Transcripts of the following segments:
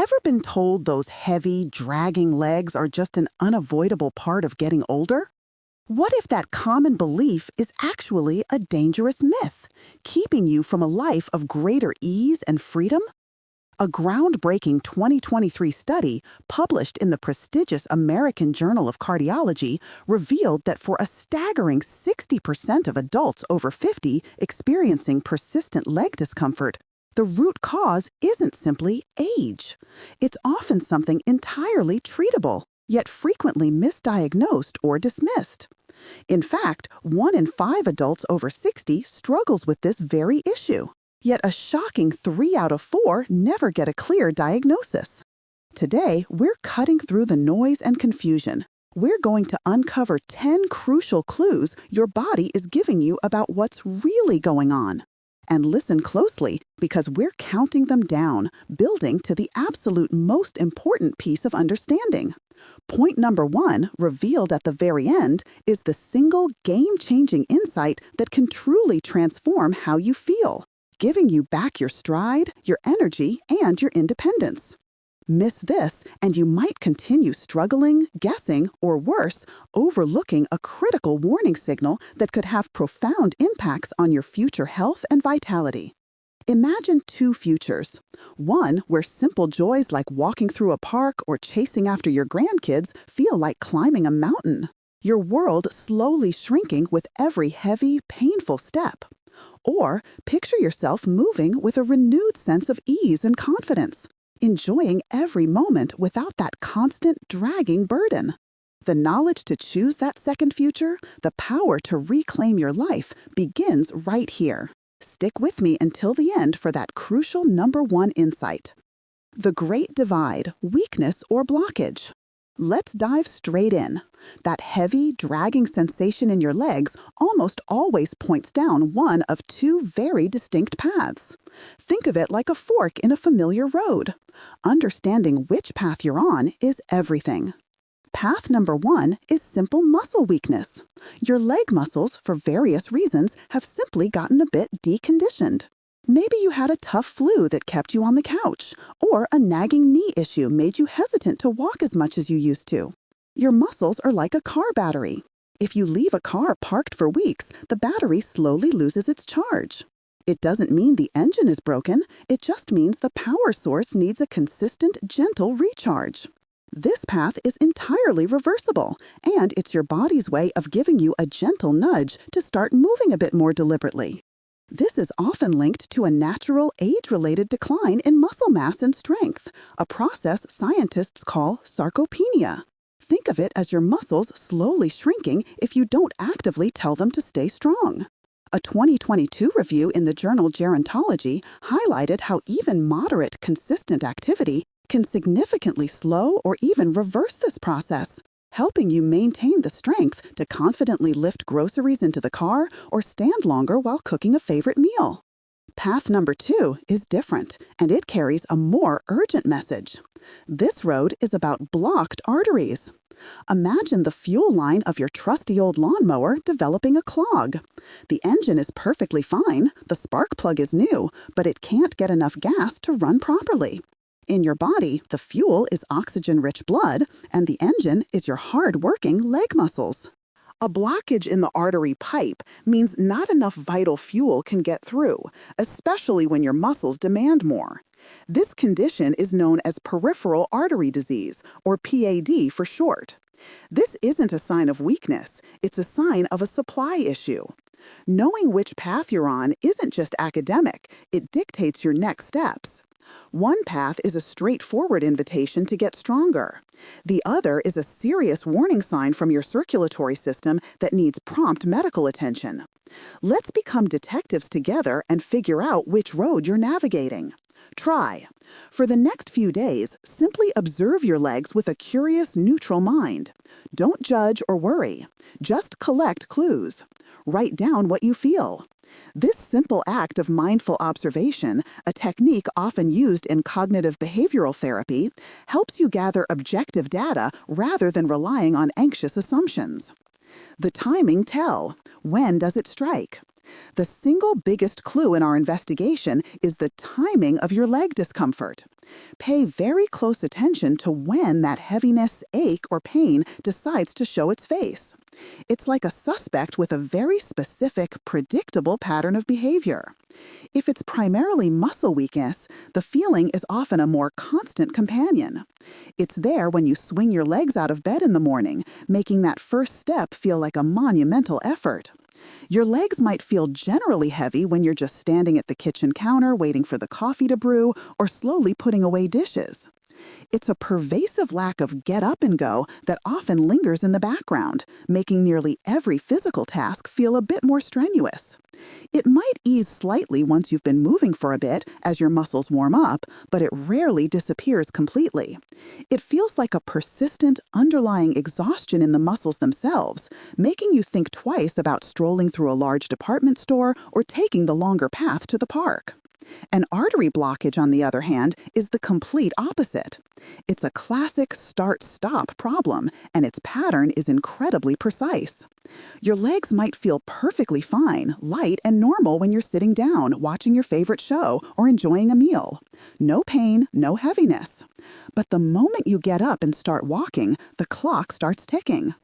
Ever been told those heavy, dragging legs are just an unavoidable part of getting older? What if that common belief is actually a dangerous myth, keeping you from a life of greater ease and freedom? A groundbreaking 2023 study published in the prestigious American Journal of Cardiology revealed that for a staggering 60% of adults over 50 experiencing persistent leg discomfort, the root cause isn't simply age. It's often something entirely treatable, yet frequently misdiagnosed or dismissed. In fact, 1 in 5 adults over 60 struggles with this very issue. Yet a shocking 3 out of 4 never get a clear diagnosis. Today, we're cutting through the noise and confusion. We're going to uncover 10 crucial clues your body is giving you about what's really going on. And listen closely, because we're counting them down, building to the absolute most important piece of understanding. Point number 1, revealed at the very end, is the single game-changing insight that can truly transform how you feel, giving you back your stride, your energy, and your independence. Miss this, and you might continue struggling, guessing, or worse, overlooking a critical warning signal that could have profound impacts on your future health and vitality. Imagine 2 futures. One where simple joys like walking through a park or chasing after your grandkids feel like climbing a mountain. Your world slowly shrinking with every heavy, painful step. Or picture yourself moving with a renewed sense of ease and confidence, enjoying every moment without that constant dragging burden. The knowledge to choose that second future, the power to reclaim your life, begins right here. Stick with me until the end for that crucial number 1 insight. The Great Divide, weakness or blockage. Let's dive straight in. That heavy, dragging sensation in your legs almost always points down one of 2 very distinct paths. Think of it like a fork in a familiar road. Understanding which path you're on is everything. Path number 1 is simple muscle weakness. Your leg muscles, for various reasons, have simply gotten a bit deconditioned. Maybe you had a tough flu that kept you on the couch, or a nagging knee issue made you hesitant to walk as much as you used to. Your muscles are like a car battery. If you leave a car parked for weeks, the battery slowly loses its charge. It doesn't mean the engine is broken, it just means the power source needs a consistent, gentle recharge. This path is entirely reversible, and it's your body's way of giving you a gentle nudge to start moving a bit more deliberately. This is often linked to a natural age-related decline in muscle mass and strength, a process scientists call sarcopenia. Think of it as your muscles slowly shrinking if you don't actively tell them to stay strong. A 2022 review in the journal Gerontology highlighted how even moderate, consistent activity can significantly slow or even reverse this process, helping you maintain the strength to confidently lift groceries into the car or stand longer while cooking a favorite meal. Path number 2 is different, and it carries a more urgent message. This road is about blocked arteries. Imagine the fuel line of your trusty old lawnmower developing a clog. The engine is perfectly fine, the spark plug is new, but it can't get enough gas to run properly. In your body, the fuel is oxygen-rich blood, and the engine is your hard-working leg muscles. A blockage in the artery pipe means not enough vital fuel can get through, especially when your muscles demand more. This condition is known as Peripheral Artery Disease, or PAD for short. This isn't a sign of weakness, it's a sign of a supply issue. Knowing which path you're on isn't just academic, it dictates your next steps. One path is a straightforward invitation to get stronger. The other is a serious warning sign from your circulatory system that needs prompt medical attention. Let's become detectives together and figure out which road you're navigating. Try. For the next few days, simply observe your legs with a curious, neutral mind. Don't judge or worry. Just collect clues. Write down what you feel. This simple act of mindful observation, a technique often used in cognitive behavioral therapy, helps you gather objective data rather than relying on anxious assumptions. The timing tell. When does it strike? The single biggest clue in our investigation is the timing of your leg discomfort. Pay very close attention to when that heaviness, ache, or pain decides to show its face. It's like a suspect with a very specific, predictable pattern of behavior. If it's primarily muscle weakness, the feeling is often a more constant companion. It's there when you swing your legs out of bed in the morning, making that first step feel like a monumental effort. Your legs might feel generally heavy when you're just standing at the kitchen counter waiting for the coffee to brew or slowly putting away dishes. It's a pervasive lack of get up and go that often lingers in the background, making nearly every physical task feel a bit more strenuous. It might ease slightly once you've been moving for a bit as your muscles warm up, but it rarely disappears completely. It feels like a persistent, underlying exhaustion in the muscles themselves, making you think twice about strolling through a large department store or taking the longer path to the park. An artery blockage, on the other hand, is the complete opposite. It's a classic start-stop problem, and its pattern is incredibly precise. Your legs might feel perfectly fine, light, and normal when you're sitting down, watching your favorite show, or enjoying a meal. No pain, no heaviness. But the moment you get up and start walking, the clock starts ticking.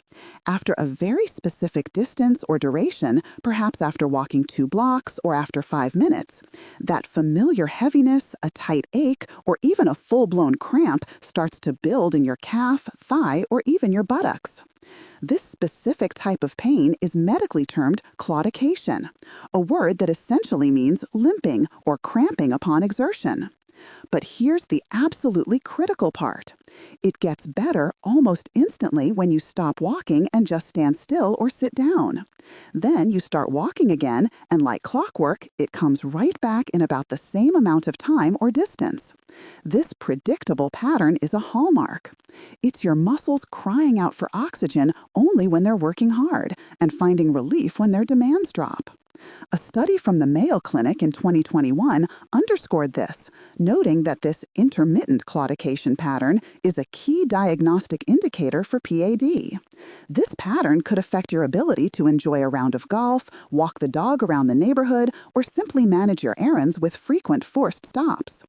After a very specific distance or duration, perhaps after walking 2 blocks or after 5 minutes, that familiar heaviness, a tight ache, or even a full-blown cramp starts to build in your calf, thigh, or even your buttocks. This specific type of pain is medically termed claudication, a word that essentially means limping or cramping upon exertion. But here's the absolutely critical part. It gets better almost instantly when you stop walking and just stand still or sit down. Then you start walking again, and like clockwork, it comes right back in about the same amount of time or distance. This predictable pattern is a hallmark. It's your muscles crying out for oxygen only when they're working hard and finding relief when their demands drop. A study from the Mayo Clinic in 2021 underscored this, noting that this intermittent claudication pattern is a key diagnostic indicator for PAD. This pattern could affect your ability to enjoy a round of golf, walk the dog around the neighborhood, or simply manage your errands with frequent forced stops.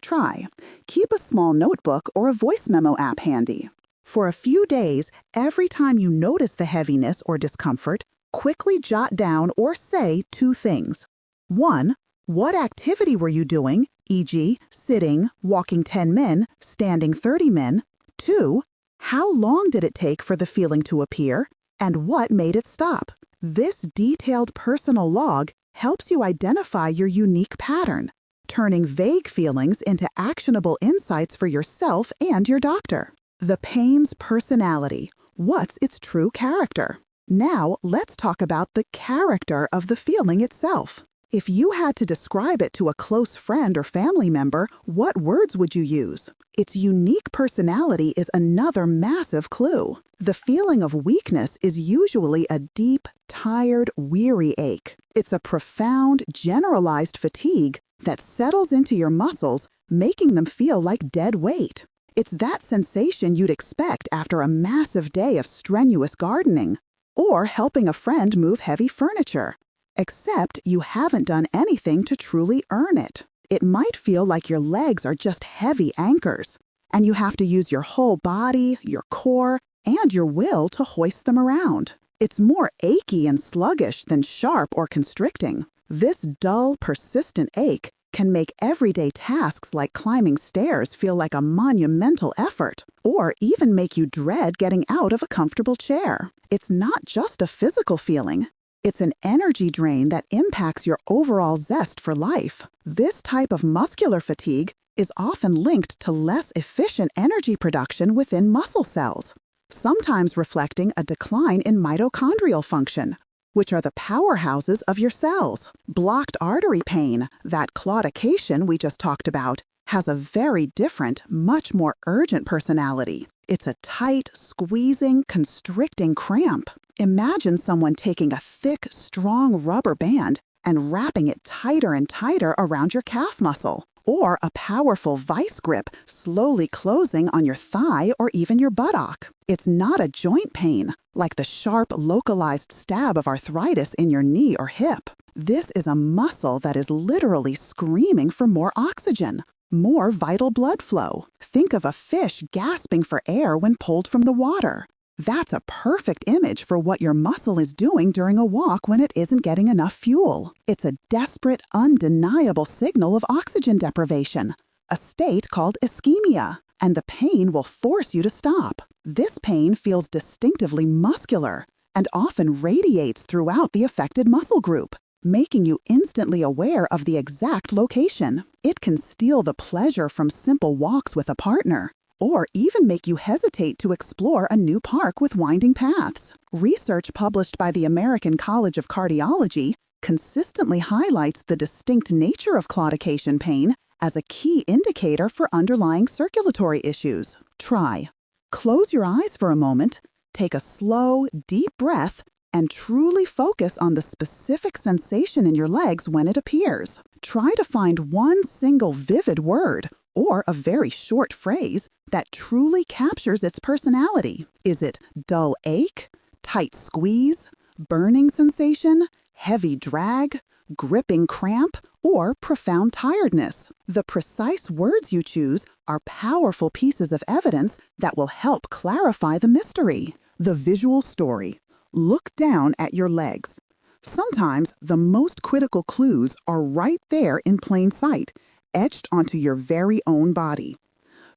Try. Keep a small notebook or a voice memo app handy. For a few days, every time you notice the heaviness or discomfort, quickly jot down or say 2 things. 1. What activity were you doing, e.g., sitting, walking 10 min, standing 30 min? 2. How long did it take for the feeling to appear, and what made it stop? This detailed personal log helps you identify your unique pattern, turning vague feelings into actionable insights for yourself and your doctor. The pain's personality. What's its true character? Now, let's talk about the character of the feeling itself. If you had to describe it to a close friend or family member, what words would you use? Its unique personality is another massive clue. The feeling of weakness is usually a deep, tired, weary ache. It's a profound, generalized fatigue that settles into your muscles, making them feel like dead weight. It's that sensation you'd expect after a massive day of strenuous gardening, or helping a friend move heavy furniture. Except you haven't done anything to truly earn it. It might feel like your legs are just heavy anchors, and you have to use your whole body, your core, and your will to hoist them around. It's more achy and sluggish than sharp or constricting. This dull, persistent ache can make everyday tasks like climbing stairs feel like a monumental effort, or even make you dread getting out of a comfortable chair. It's not just a physical feeling. It's an energy drain that impacts your overall zest for life. This type of muscular fatigue is often linked to less efficient energy production within muscle cells, sometimes reflecting a decline in mitochondrial function, which are the powerhouses of your cells. Blocked artery pain, that claudication we just talked about, has a very different, much more urgent personality. It's a tight, squeezing, constricting cramp. Imagine someone taking a thick, strong rubber band and wrapping it tighter and tighter around your calf muscle, or a powerful vice grip slowly closing on your thigh or even your buttock. It's not a joint pain, like the sharp, localized stab of arthritis in your knee or hip. This is a muscle that is literally screaming for more oxygen, more vital blood flow. Think of a fish gasping for air when pulled from the water. That's a perfect image for what your muscle is doing during a walk when it isn't getting enough fuel. It's a desperate, undeniable signal of oxygen deprivation, a state called ischemia, and the pain will force you to stop. This pain feels distinctively muscular and often radiates throughout the affected muscle group, making you instantly aware of the exact location. It can steal the pleasure from simple walks with a partner, or even make you hesitate to explore a new park with winding paths. Research published by the American College of Cardiology consistently highlights the distinct nature of claudication pain as a key indicator for underlying circulatory issues. Try. Close your eyes for a moment, take a slow, deep breath, and truly focus on the specific sensation in your legs when it appears. Try to find one single vivid word or a very short phrase that truly captures its personality. Is it dull ache, tight squeeze, burning sensation, heavy drag, gripping cramp, or profound tiredness? The precise words you choose are powerful pieces of evidence that will help clarify the mystery. The visual story. Look down at your legs. Sometimes the most critical clues are right there in plain sight, etched onto your very own body.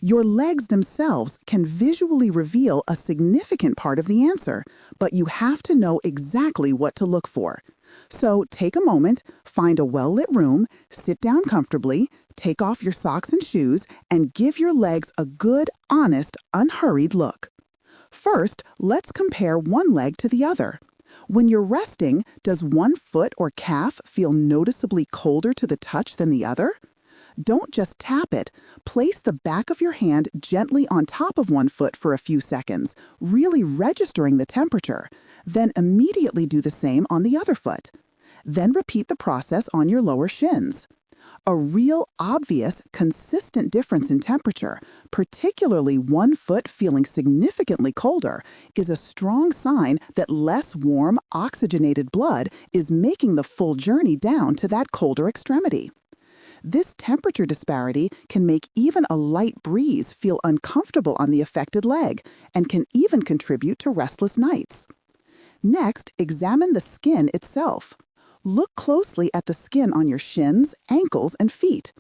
Your legs themselves can visually reveal a significant part of the answer, but you have to know exactly what to look for. So take a moment, find a well-lit room, sit down comfortably, take off your socks and shoes, and give your legs a good, honest, unhurried look. First, let's compare one leg to the other. When you're resting, does one foot or calf feel noticeably colder to the touch than the other? Don't just tap it. Place the back of your hand gently on top of one foot for a few seconds, really registering the temperature. Then immediately do the same on the other foot. Then repeat the process on your lower shins. A real, obvious, consistent difference in temperature, particularly one foot feeling significantly colder, is a strong sign that less warm, oxygenated blood is making the full journey down to that colder extremity. This temperature disparity can make even a light breeze feel uncomfortable on the affected leg and can even contribute to restless nights. Next, examine the skin itself. Look closely at the skin on your shins, ankles, and feet.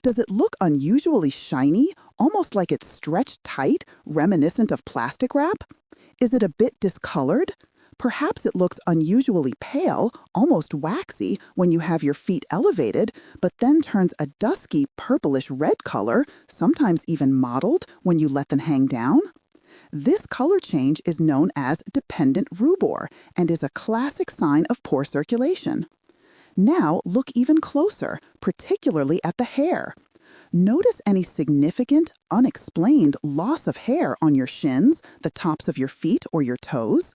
Does it look unusually shiny, almost like it's stretched tight, reminiscent of plastic wrap? Is it a bit discolored? Perhaps it looks unusually pale, almost waxy, when you have your feet elevated, but then turns a dusky purplish red color, sometimes even mottled, when you let them hang down. This color change is known as dependent rubor and is a classic sign of poor circulation. Now look even closer, particularly at the hair. Notice any significant, unexplained loss of hair on your shins, the tops of your feet, or your toes.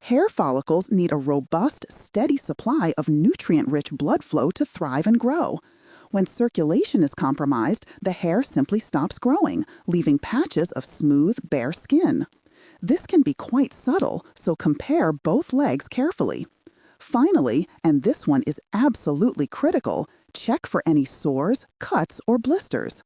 Hair follicles need a robust, steady supply of nutrient-rich blood flow to thrive and grow. When circulation is compromised, the hair simply stops growing, leaving patches of smooth, bare skin. This can be quite subtle, so compare both legs carefully. Finally, and this one is absolutely critical, check for any sores, cuts, or blisters.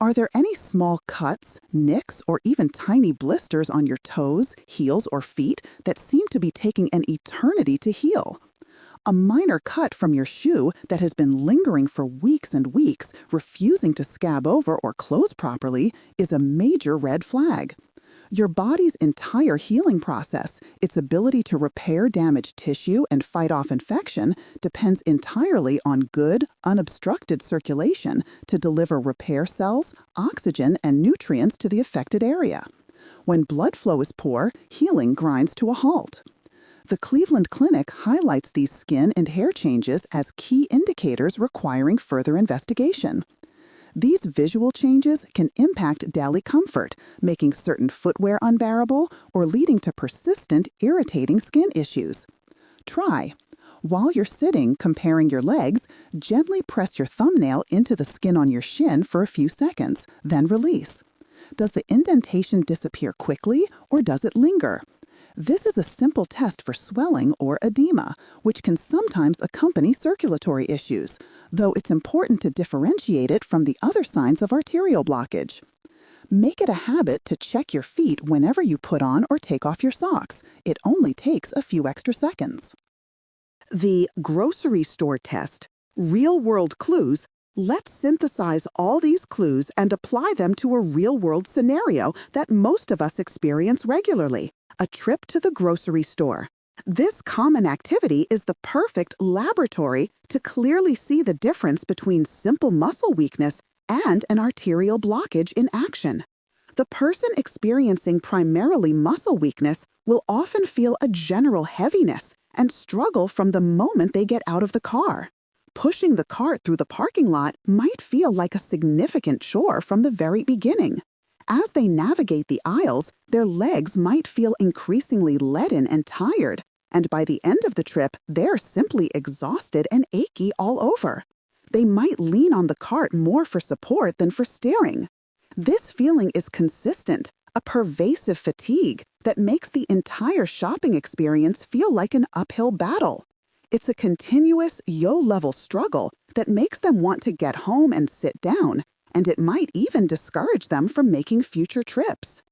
Are there any small cuts, nicks, or even tiny blisters on your toes, heels, or feet that seem to be taking an eternity to heal? A minor cut from your shoe that has been lingering for weeks and weeks, refusing to scab over or close properly, is a major red flag. Your body's entire healing process, its ability to repair damaged tissue and fight off infection, depends entirely on good, unobstructed circulation to deliver repair cells, oxygen, and nutrients to the affected area. When blood flow is poor, healing grinds to a halt. The Cleveland Clinic highlights these skin and hair changes as key indicators requiring further investigation. These visual changes can impact daily comfort, making certain footwear unbearable or leading to persistent, irritating skin issues. Try. While you're sitting, comparing your legs, gently press your thumbnail into the skin on your shin for a few seconds, then release. Does the indentation disappear quickly or does it linger? This is a simple test for swelling or edema, which can sometimes accompany circulatory issues, though it's important to differentiate it from the other signs of arterial blockage. Make it a habit to check your feet whenever you put on or take off your socks. It only takes a few extra seconds. The grocery store test, real-world clues. Let's synthesize all these clues and apply them to a real-world scenario that most of us experience regularly: a trip to the grocery store. This common activity is the perfect laboratory to clearly see the difference between simple muscle weakness and an arterial blockage in action. The person experiencing primarily muscle weakness will often feel a general heaviness and struggle from the moment they get out of the car. Pushing the cart through the parking lot might feel like a significant chore from the very beginning. As they navigate the aisles, their legs might feel increasingly leaden and tired, and by the end of the trip, they're simply exhausted and achy all over. They might lean on the cart more for support than for steering. This feeling is consistent, a pervasive fatigue that makes the entire shopping experience feel like an uphill battle. It's a continuous, yo-level struggle that makes them want to get home and sit down, and it might even discourage them from making future trips.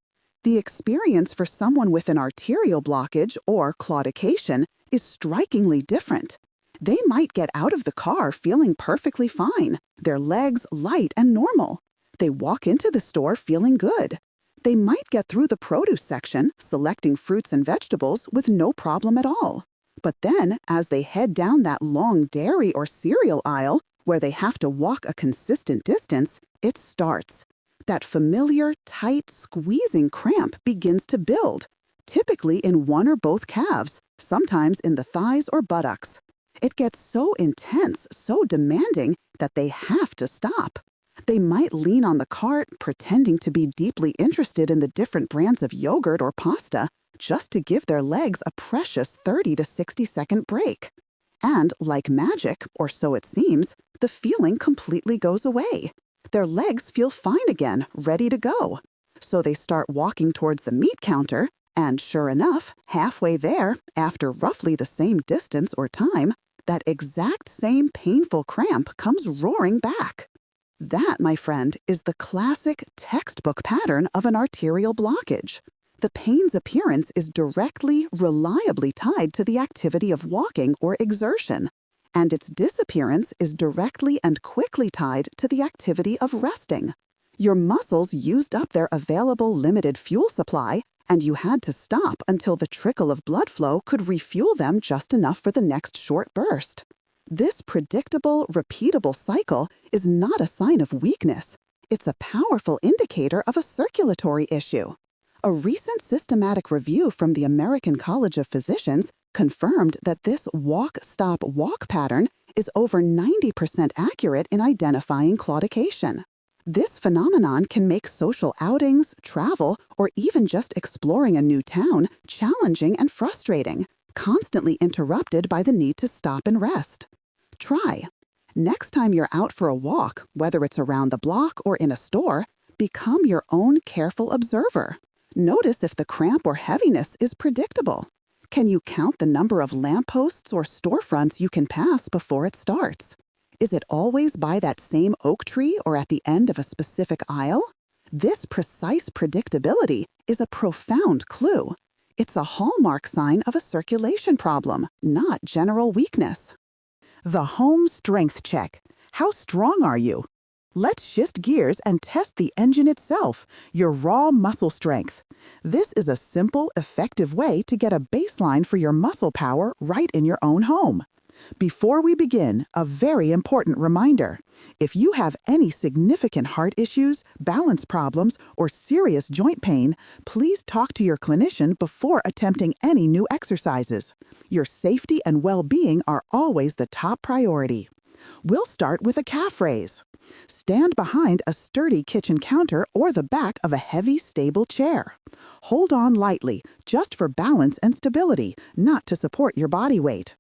The experience for someone with an arterial blockage or claudication is strikingly different. They might get out of the car feeling perfectly fine, their legs light and normal. They walk into the store feeling good. They might get through the produce section, selecting fruits and vegetables with no problem at all. But then, as they head down that long dairy or cereal aisle, where they have to walk a consistent distance, it starts. That familiar, tight, squeezing cramp begins to build, typically in one or both calves, sometimes in the thighs or buttocks. It gets so intense, so demanding, that they have to stop. They might lean on the cart, pretending to be deeply interested in the different brands of yogurt or pasta, just to give their legs a precious 30 to 60-second break. And like magic, or so it seems, the feeling completely goes away. Their legs feel fine again, ready to go. So they start walking towards the meat counter, and sure enough, halfway there, after roughly the same distance or time, that exact same painful cramp comes roaring back. That, my friend, is the classic textbook pattern of an arterial blockage. The pain's appearance is directly, reliably tied to the activity of walking or exertion, and its disappearance is directly and quickly tied to the activity of resting. Your muscles used up their available limited fuel supply, and you had to stop until the trickle of blood flow could refuel them just enough for the next short burst. This predictable, repeatable cycle is not a sign of weakness. It's a powerful indicator of a circulatory issue. A recent systematic review from the American College of Physicians confirmed that this walk-stop-walk pattern is over 90% accurate in identifying claudication. This phenomenon can make social outings, travel, or even just exploring a new town challenging and frustrating, constantly interrupted by the need to stop and rest. Try. Next time you're out for a walk, whether it's around the block or in a store, become your own careful observer. Notice if the cramp or heaviness is predictable. Can you count the number of lampposts or storefronts you can pass before it starts? Is it always by that same oak tree or at the end of a specific aisle? This precise predictability is a profound clue. It's a hallmark sign of a circulation problem, not general weakness. The home strength check. How strong are you? Let's shift gears and test the engine itself, your raw muscle strength. This is a simple, effective way to get a baseline for your muscle power right in your own home. Before we begin, a very important reminder. If you have any significant heart issues, balance problems, or serious joint pain, please talk to your clinician before attempting any new exercises. Your safety and well-being are always the top priority. We'll start with a calf raise. Stand behind a sturdy kitchen counter or the back of a heavy, stable chair. Hold on lightly, just for balance and stability, not to support your body weight.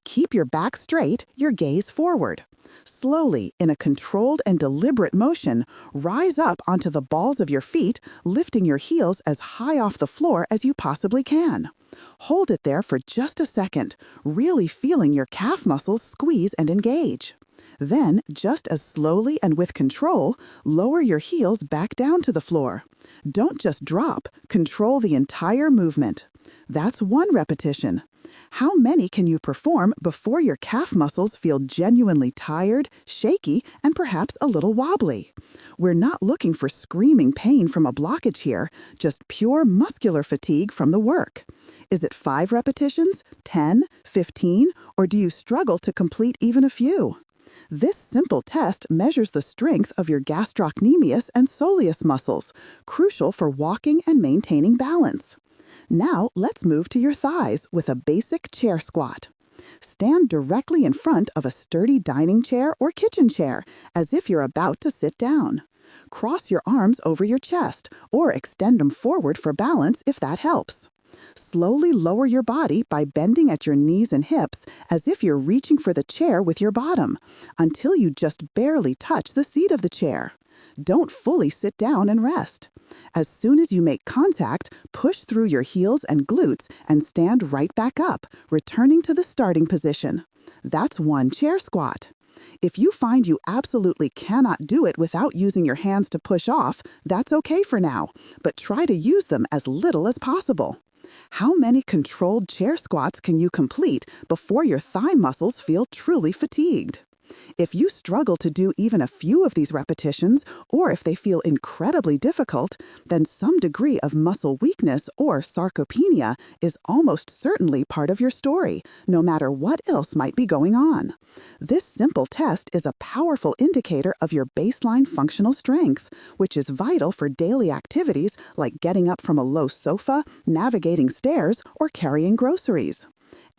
Keep your back straight, your gaze forward. Slowly, in a controlled and deliberate motion, rise up onto the balls of your feet, lifting your heels as high off the floor as you possibly can. Hold it there for just a second, really feeling your calf muscles squeeze and engage. Then, just as slowly and with control, lower your heels back down to the floor. Don't just drop, control the entire movement. That's one repetition. How many can you perform before your calf muscles feel genuinely tired, shaky, and perhaps a little wobbly? We're not looking for screaming pain from a blockage here, just pure muscular fatigue from the work. Is it 5 repetitions, 10, 15, or do you struggle to complete even a few? This simple test measures the strength of your gastrocnemius and soleus muscles, crucial for walking and maintaining balance. Now, let's move to your thighs with a basic chair squat. Stand directly in front of a sturdy dining chair or kitchen chair, as if you're about to sit down. Cross your arms over your chest, or extend them forward for balance if that helps. Slowly lower your body by bending at your knees and hips as if you're reaching for the chair with your bottom, until you just barely touch the seat of the chair. Don't fully sit down and rest. As soon as you make contact, push through your heels and glutes and stand right back up, returning to the starting position. That's one chair squat. If you find you absolutely cannot do it without using your hands to push off, that's okay for now, but try to use them as little as possible. How many controlled chair squats can you complete before your thigh muscles feel truly fatigued? If you struggle to do even a few of these repetitions, or if they feel incredibly difficult, then some degree of muscle weakness or sarcopenia is almost certainly part of your story, no matter what else might be going on. This simple test is a powerful indicator of your baseline functional strength, which is vital for daily activities like getting up from a low sofa, navigating stairs, or carrying groceries.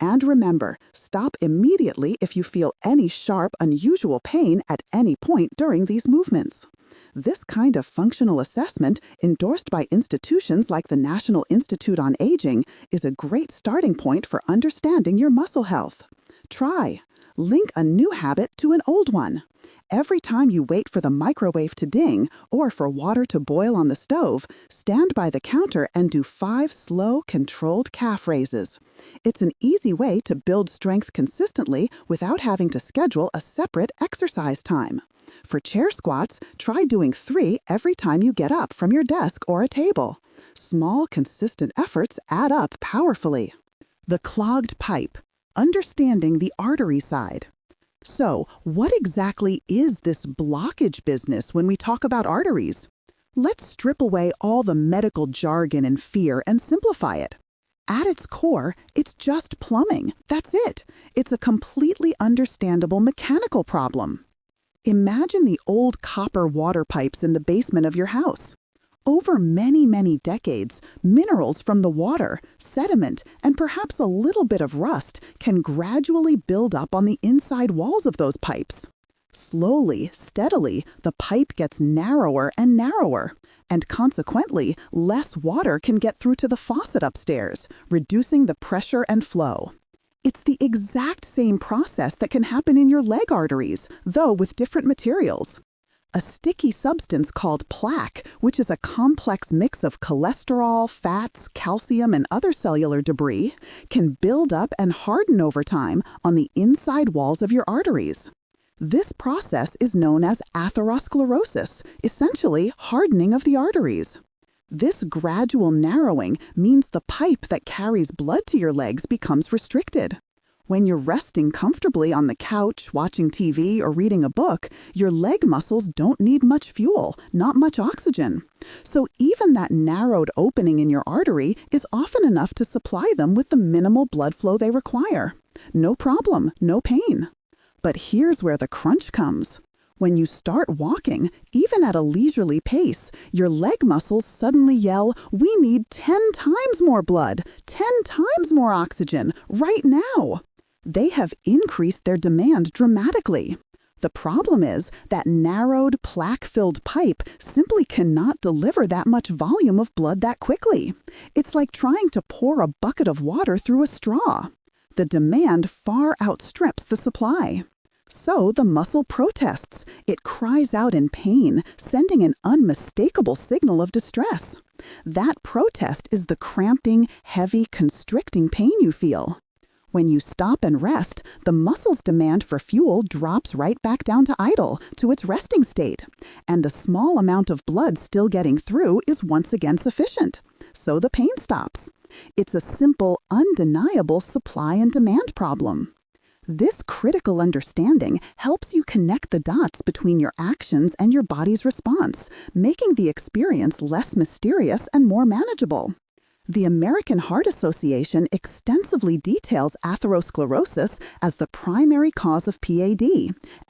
And remember, stop immediately if you feel any sharp, unusual pain at any point during these movements. This kind of functional assessment, endorsed by institutions like the National Institute on Aging, is a great starting point for understanding your muscle health. Try. Link a new habit to an old one. Every time you wait for the microwave to ding or for water to boil on the stove, stand by the counter and do 5 slow, controlled calf raises. It's an easy way to build strength consistently without having to schedule a separate exercise time. For chair squats, try doing 3 every time you get up from your desk or a table. Small, consistent efforts add up powerfully. The clogged pipe. Understanding the artery side. So, what exactly is this blockage business when we talk about arteries? Let's strip away all the medical jargon and fear and simplify it. At its core, it's just plumbing. That's it. It's a completely understandable mechanical problem. Imagine the old copper water pipes in the basement of your house. Over many, many decades, minerals from the water, sediment, and perhaps a little bit of rust can gradually build up on the inside walls of those pipes. Slowly, steadily, the pipe gets narrower and narrower, and consequently, less water can get through to the faucet upstairs, reducing the pressure and flow. It's the exact same process that can happen in your leg arteries, though with different materials. A sticky substance called plaque, which is a complex mix of cholesterol, fats, calcium, and other cellular debris, can build up and harden over time on the inside walls of your arteries. This process is known as atherosclerosis, essentially hardening of the arteries. This gradual narrowing means the pipe that carries blood to your legs becomes restricted. When you're resting comfortably on the couch, watching TV, or reading a book, your leg muscles don't need much fuel, not much oxygen. So even that narrowed opening in your artery is often enough to supply them with the minimal blood flow they require. No problem, no pain. But here's where the crunch comes. When you start walking, even at a leisurely pace, your leg muscles suddenly yell, "We need 10 times more blood, 10 times more oxygen, right now." They have increased their demand dramatically. The problem is that narrowed, plaque-filled pipe simply cannot deliver that much volume of blood that quickly. It's like trying to pour a bucket of water through a straw. The demand far outstrips the supply. So the muscle protests. It cries out in pain, sending an unmistakable signal of distress. That protest is the cramping, heavy, constricting pain you feel. When you stop and rest, the muscle's demand for fuel drops right back down to idle, to its resting state, and the small amount of blood still getting through is once again sufficient. So the pain stops. It's a simple, undeniable supply and demand problem. This critical understanding helps you connect the dots between your actions and your body's response, making the experience less mysterious and more manageable. The American Heart Association extensively details atherosclerosis as the primary cause of PAD,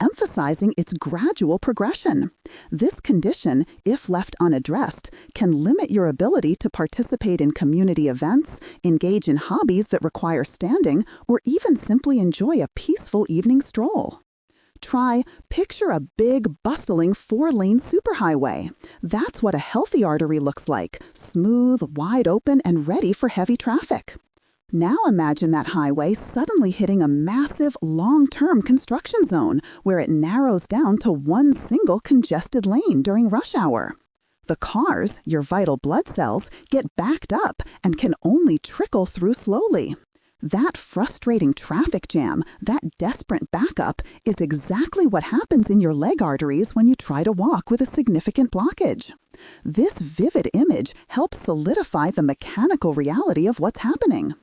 emphasizing its gradual progression. This condition, if left unaddressed, can limit your ability to participate in community events, engage in hobbies that require standing, or even simply enjoy a peaceful evening stroll. Picture a big, bustling 4-lane superhighway. That's what a healthy artery looks like, smooth, wide open, and ready for heavy traffic. Now imagine that highway suddenly hitting a massive, long-term construction zone where it narrows down to one single congested lane during rush hour. The cars, your vital blood cells, get backed up and can only trickle through slowly. That frustrating traffic jam, that desperate backup, is exactly what happens in your leg arteries when you try to walk with a significant blockage. This vivid image helps solidify the mechanical reality of what's happening.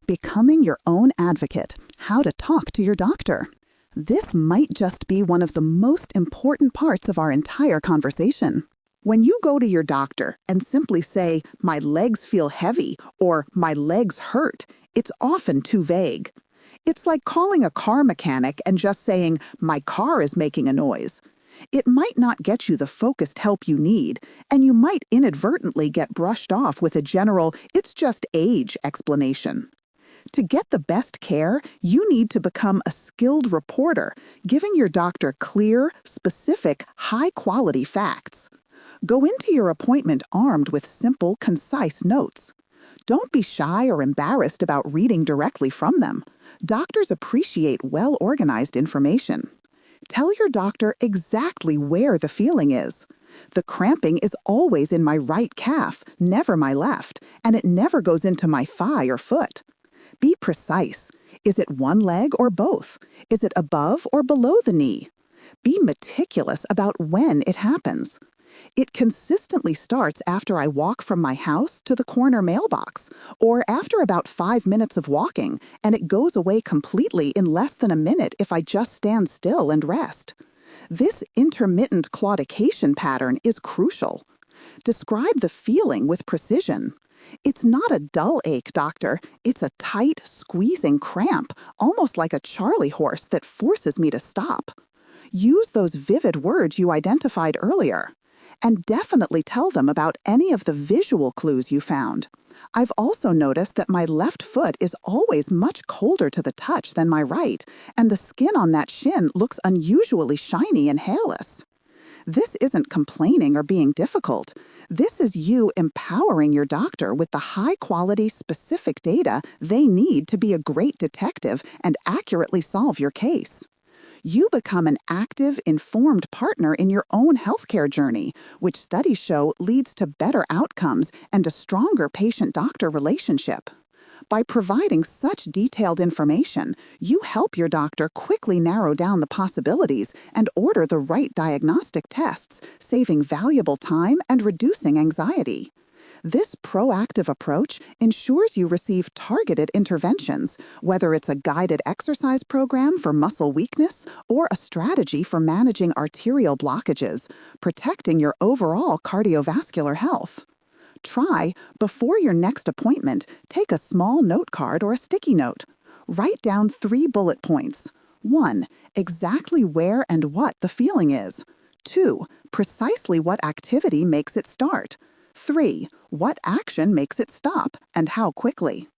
Becoming your own advocate, how to talk to your doctor. This might just be one of the most important parts of our entire conversation. When you go to your doctor and simply say, "My legs feel heavy," or "My legs hurt," it's often too vague. It's like calling a car mechanic and just saying, "My car is making a noise." It might not get you the focused help you need, and you might inadvertently get brushed off with a general, "It's just age" explanation. To get the best care, you need to become a skilled reporter, giving your doctor clear, specific, high-quality facts. Go into your appointment armed with simple, concise notes. Don't be shy or embarrassed about reading directly from them. Doctors appreciate well-organized information. Tell your doctor exactly where the feeling is. The cramping is always in my right calf, never my left, and it never goes into my thigh or foot. Be precise. Is it one leg or both? Is it above or below the knee? Be meticulous about when it happens. It consistently starts after I walk from my house to the corner mailbox, or after about 5 minutes of walking, and it goes away completely in less than a minute if I just stand still and rest. This intermittent claudication pattern is crucial. Describe the feeling with precision. It's not a dull ache, doctor. It's a tight, squeezing cramp, almost like a Charlie horse that forces me to stop. Use those vivid words you identified earlier. And definitely tell them about any of the visual clues you found. I've also noticed that my left foot is always much colder to the touch than my right, and the skin on that shin looks unusually shiny and hairless. This isn't complaining or being difficult. This is you empowering your doctor with the high-quality, specific data they need to be a great detective and accurately solve your case. You become an active, informed partner in your own healthcare journey, which studies show leads to better outcomes and a stronger patient-doctor relationship. By providing such detailed information, you help your doctor quickly narrow down the possibilities and order the right diagnostic tests, saving valuable time and reducing anxiety. This proactive approach ensures you receive targeted interventions, whether it's a guided exercise program for muscle weakness or a strategy for managing arterial blockages, protecting your overall cardiovascular health. Before your next appointment, take a small note card or a sticky note. Write down 3 bullet points. 1. Exactly where and what the feeling is. 2. Precisely what activity makes it start. 3. What action makes it stop, and how quickly?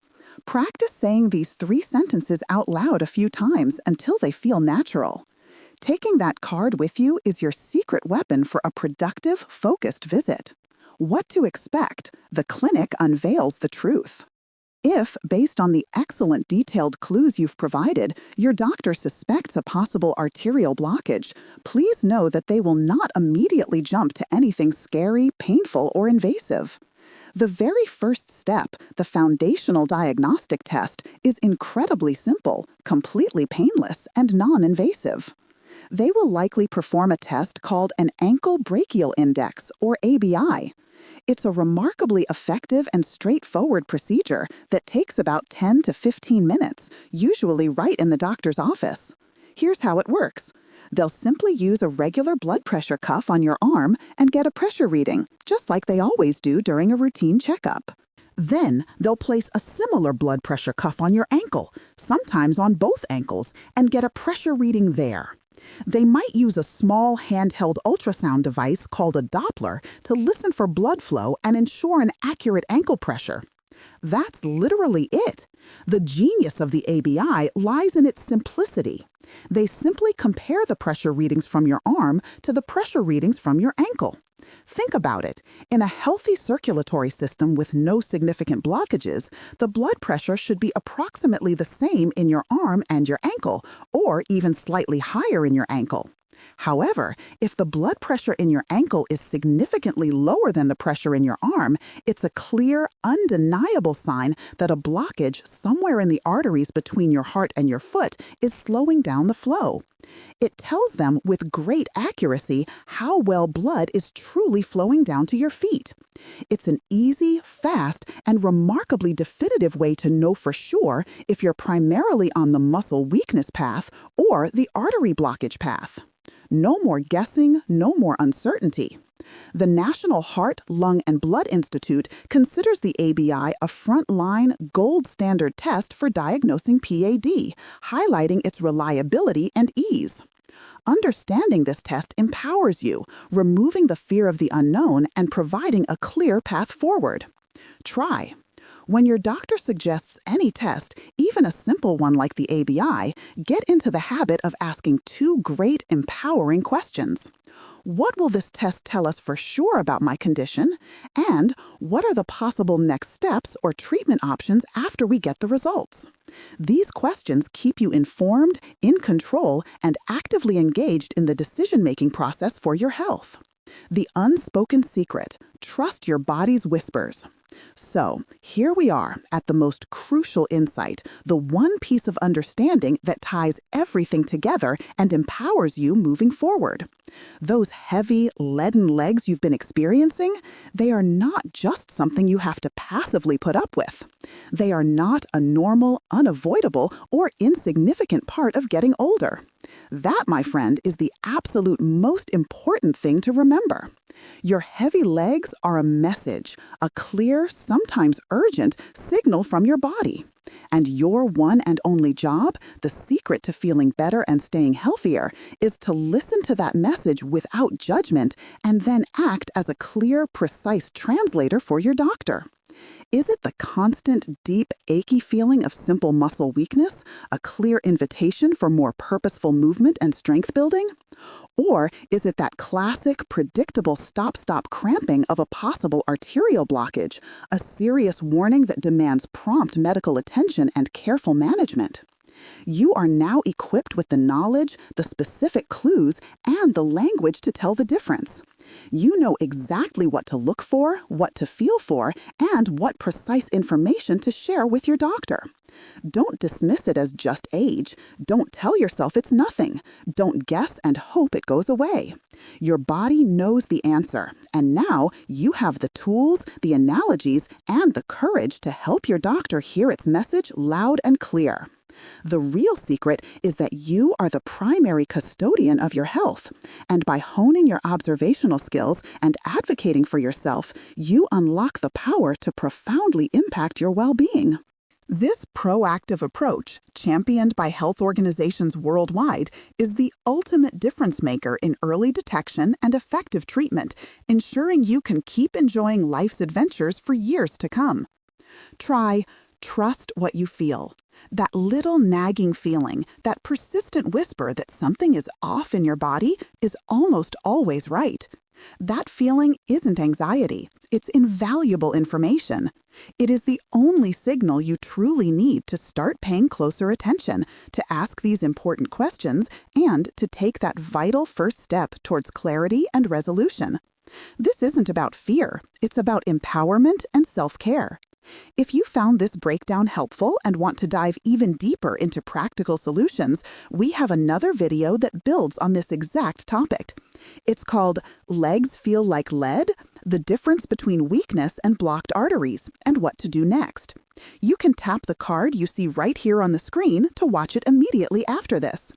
Practice saying these 3 sentences out loud a few times until they feel natural. Taking that card with you is your secret weapon for a productive, focused visit. What to expect? The clinic unveils the truth. If, based on the excellent detailed clues you've provided, your doctor suspects a possible arterial blockage, please know that they will not immediately jump to anything scary, painful, or invasive. The very first step, the foundational diagnostic test, is incredibly simple, completely painless, and non-invasive. They will likely perform a test called an ankle brachial index, or ABI. It's a remarkably effective and straightforward procedure that takes about 10 to 15 minutes, usually right in the doctor's office. Here's how it works. They'll simply use a regular blood pressure cuff on your arm and get a pressure reading, just like they always do during a routine checkup. Then, they'll place a similar blood pressure cuff on your ankle, sometimes on both ankles, and get a pressure reading there. They might use a small handheld ultrasound device called a Doppler to listen for blood flow and ensure an accurate ankle pressure. That's literally it. The genius of the ABI lies in its simplicity. They simply compare the pressure readings from your arm to the pressure readings from your ankle. Think about it. In a healthy circulatory system with no significant blockages, the blood pressure should be approximately the same in your arm and your ankle, or even slightly higher in your ankle. However, if the blood pressure in your ankle is significantly lower than the pressure in your arm, it's a clear, undeniable sign that a blockage somewhere in the arteries between your heart and your foot is slowing down the flow. It tells them with great accuracy how well blood is truly flowing down to your feet. It's an easy, fast, and remarkably definitive way to know for sure if you're primarily on the muscle weakness path or the artery blockage path. No more guessing, no more uncertainty. The National Heart, Lung, and Blood Institute considers the ABI a frontline, gold standard test for diagnosing PAD, highlighting its reliability and ease. Understanding this test empowers you, removing the fear of the unknown and providing a clear path forward. Try. When your doctor suggests any test, even a simple one like the ABI, get into the habit of asking two great, empowering questions. What will this test tell us for sure about my condition? And what are the possible next steps or treatment options after we get the results? These questions keep you informed, in control, and actively engaged in the decision-making process for your health. The unspoken secret: trust your body's whispers. So, here we are at the most crucial insight, the one piece of understanding that ties everything together and empowers you moving forward. Those heavy, leaden legs you've been experiencing, they are not just something you have to passively put up with. They are not a normal, unavoidable, or insignificant part of getting older. That, my friend, is the absolute most important thing to remember. Your heavy legs are a message, a clear, sometimes urgent, signal from your body. And your one and only job, the secret to feeling better and staying healthier, is to listen to that message without judgment and then act as a clear, precise translator for your doctor. Is it the constant, deep, achy feeling of simple muscle weakness, a clear invitation for more purposeful movement and strength building? Or is it that classic, predictable stop-stop cramping of a possible arterial blockage, a serious warning that demands prompt medical attention and careful management? You are now equipped with the knowledge, the specific clues, and the language to tell the difference. You know exactly what to look for, what to feel for, and what precise information to share with your doctor. Don't dismiss it as just age. Don't tell yourself it's nothing. Don't guess and hope it goes away. Your body knows the answer, and now you have the tools, the analogies, and the courage to help your doctor hear its message loud and clear. The real secret is that you are the primary custodian of your health, and by honing your observational skills and advocating for yourself, you unlock the power to profoundly impact your well-being. This proactive approach, championed by health organizations worldwide, is the ultimate difference maker in early detection and effective treatment, ensuring you can keep enjoying life's adventures for years to come. Try trust what you feel. That little nagging feeling, that persistent whisper that something is off in your body, is almost always right. That feeling isn't anxiety. It's invaluable information. It is the only signal you truly need to start paying closer attention, to ask these important questions, and to take that vital first step towards clarity and resolution. This isn't about fear. It's about empowerment and self-care. If you found this breakdown helpful and want to dive even deeper into practical solutions, we have another video that builds on this exact topic. It's called Legs Feel Like Lead: The Difference Between Weakness and Blocked Arteries, and What to Do Next. You can tap the card you see right here on the screen to watch it immediately after this.